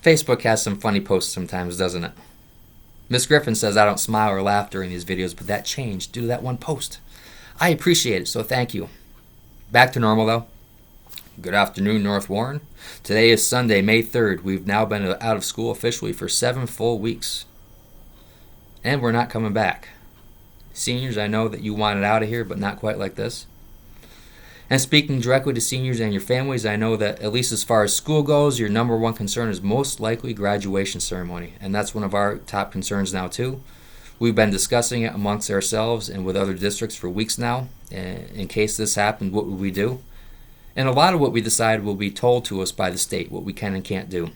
Facebook has some funny posts sometimes, doesn't it? Miss Griffin says I don't smile or laugh during these videos, but that changed due to that one post. I appreciate it, so thank you. Back to normal, though. Good afternoon, North Warren. Today is Sunday, May 3rd. We've now been out of school officially for 7 full weeks. And we're not coming back. Seniors, I know that you wanted out of here, but not quite like this. And speaking directly to seniors and your families, I know that at least as far as school goes, your number one concern is most likely graduation ceremony. And that's one of our top concerns now too. We've been discussing it amongst ourselves and with other districts for weeks now. In case this happened, what would we do? And a lot of what we decide will be told to us by the state, what we can and can't do.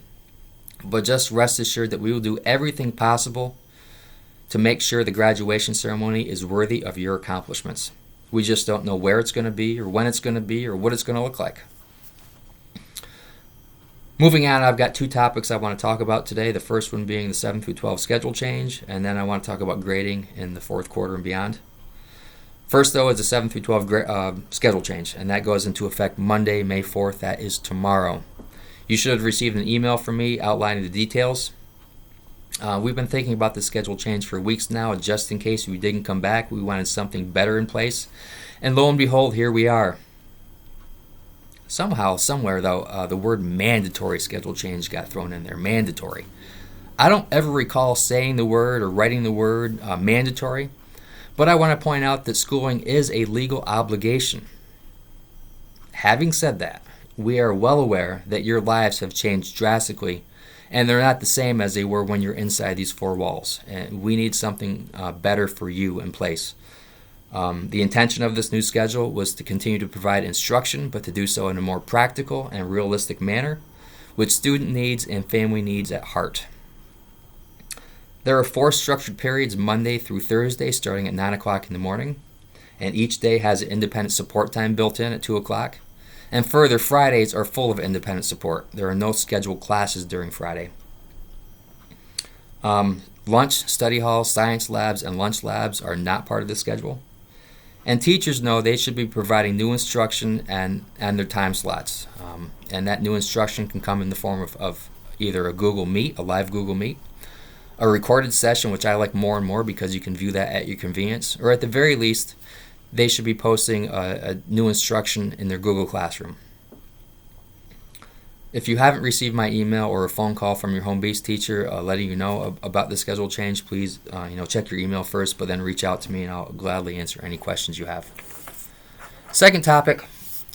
But just rest assured that we will do everything possible to make sure the graduation ceremony is worthy of your accomplishments. We just don't know where it's going to be or when it's going to be or what it's going to look like. Moving on, I've got two topics I want to talk about today. The first one being the 7 through 12 schedule change, and then I want to talk about grading in the fourth quarter and beyond. First, though, is the 7 through 12 schedule change, and that goes into effect Monday, May 4th. That is tomorrow. You should have received an email from me outlining the details. We've been thinking about the schedule change for weeks now, just in case we didn't come back. We wanted something better in place. And lo and behold, here we are. Somehow, somewhere, though, the word mandatory schedule change got thrown in there. Mandatory. I don't ever recall saying the word or writing the word mandatory, but I want to point out that schooling is a legal obligation. Having said that, we are well aware that your lives have changed drastically, and they're not the same as they were when you're inside these four walls. And we need something better for you in place. The intention of this new schedule was to continue to provide instruction, but to do so in a more practical and realistic manner, with student needs and family needs at heart. There are 4 structured periods Monday through Thursday starting at 9 o'clock in the morning, and each day has an independent support time built in at 2 o'clock. And further, Fridays are full of independent support. There are no scheduled classes during Friday. Lunch, study halls, science labs, and lunch labs are not part of the schedule. And teachers know they should be providing new instruction and their time slots. And that new instruction can come in the form of either a Google Meet, a live Google Meet, a recorded session, which I like more and more because you can view that at your convenience, or at the very least, they should be posting a new instruction in their Google Classroom. If you haven't received my email or a phone call from your home-based teacher letting you know about the schedule change, please check your email first, but then reach out to me and I'll gladly answer any questions you have. Second topic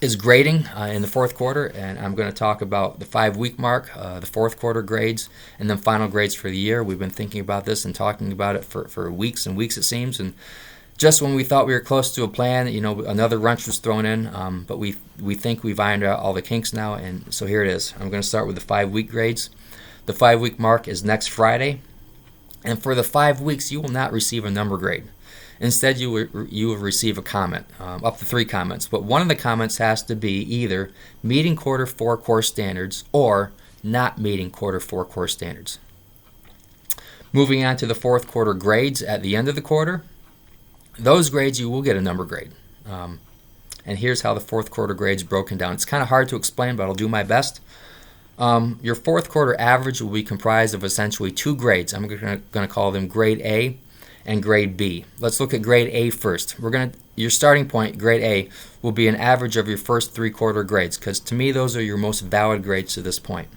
is grading in the fourth quarter, and I'm going to talk about the 5-week mark, the fourth quarter grades, and then final grades for the year. We've been thinking about this and talking about it for weeks and weeks, it seems, and just when we thought we were close to a plan, another wrench was thrown in, but we think we've ironed out all the kinks now, and so here it is. I'm going to start with the 5-week grades. The 5-week mark is next Friday, and for the 5 weeks, you will not receive a number grade. Instead, you will receive a comment, up to 3 comments, but one of the comments has to be either meeting quarter 4 core standards or not meeting quarter 4 core standards. Moving on to the fourth quarter grades at the end of the quarter. Those grades, you will get a number grade. And here's how the fourth quarter grades broken down. It's kind of hard to explain, but I'll do my best. Your fourth quarter average will be comprised of essentially 2 grades. I'm going to call them grade A and grade B. Let's look at grade A first. Your starting point, grade A, will be an average of your first 3 quarter grades, because to me those are your most valid grades to this point.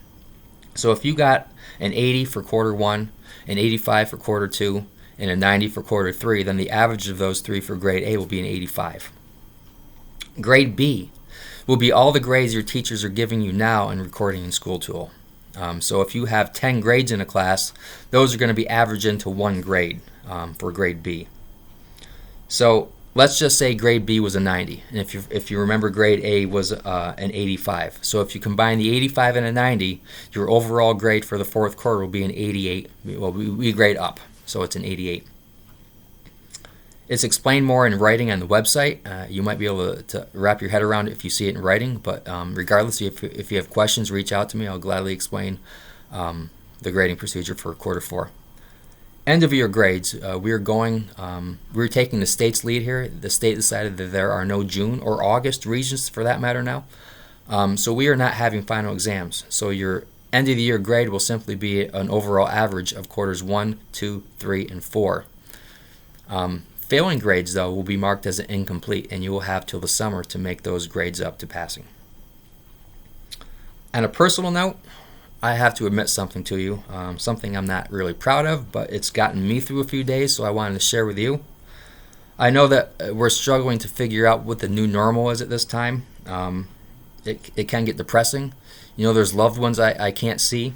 So if you got an 80 for quarter 1, an 85 for quarter 2, and a 90 for quarter 3, then the average of those 3 for grade A will be an 85. Grade B will be all the grades your teachers are giving you now in Recording and School Tool. So if you have 10 grades in a class, those are going to be averaged into 1 grade for grade B. So let's just say grade B was a 90, and if you remember, grade A was an 85. So if you combine the 85 and a 90, your overall grade for the fourth quarter will be an 88. Well, we grade up. So it's an 88. It's explained more in writing on the website. You might be able to wrap your head around it if you see it in writing, but regardless, if you have questions, reach out to me. I'll gladly explain the grading procedure for quarter 4. End of year grades, we're taking the state's lead here. The state decided that there are no June or August regions for that matter now. So we are not having final exams. So your End of the year grade will simply be an overall average of quarters 1, 2, 3, and 4. Failing grades, though, will be marked as an incomplete, and you will have till the summer to make those grades up to passing. On a personal note, I have to admit something to you, something I'm not really proud of, but it's gotten me through a few days, so I wanted to share with you. I know that we're struggling to figure out what the new normal is at this time. It can get depressing. There's loved ones I can't see.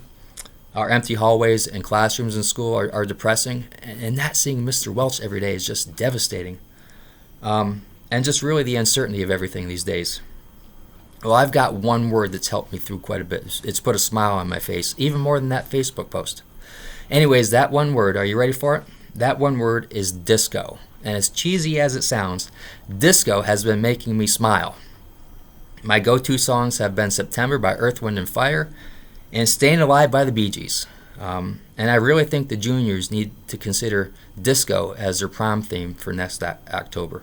Our empty hallways and classrooms in school are depressing, and not seeing Mr. Welch every day is just devastating. And just really the uncertainty of everything these days. Well, I've got one word that's helped me through quite a bit. It's put a smile on my face, even more than that Facebook post. Anyways, that one word, are you ready for it? That one word is disco. And as cheesy as it sounds, disco has been making me smile. My go-to songs have been September by Earth, Wind & Fire and Stayin Alive by the Bee Gees. And I really think the juniors need to consider disco as their prom theme for next October.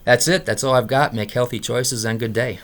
That's it. That's all I've got. Make healthy choices and good day.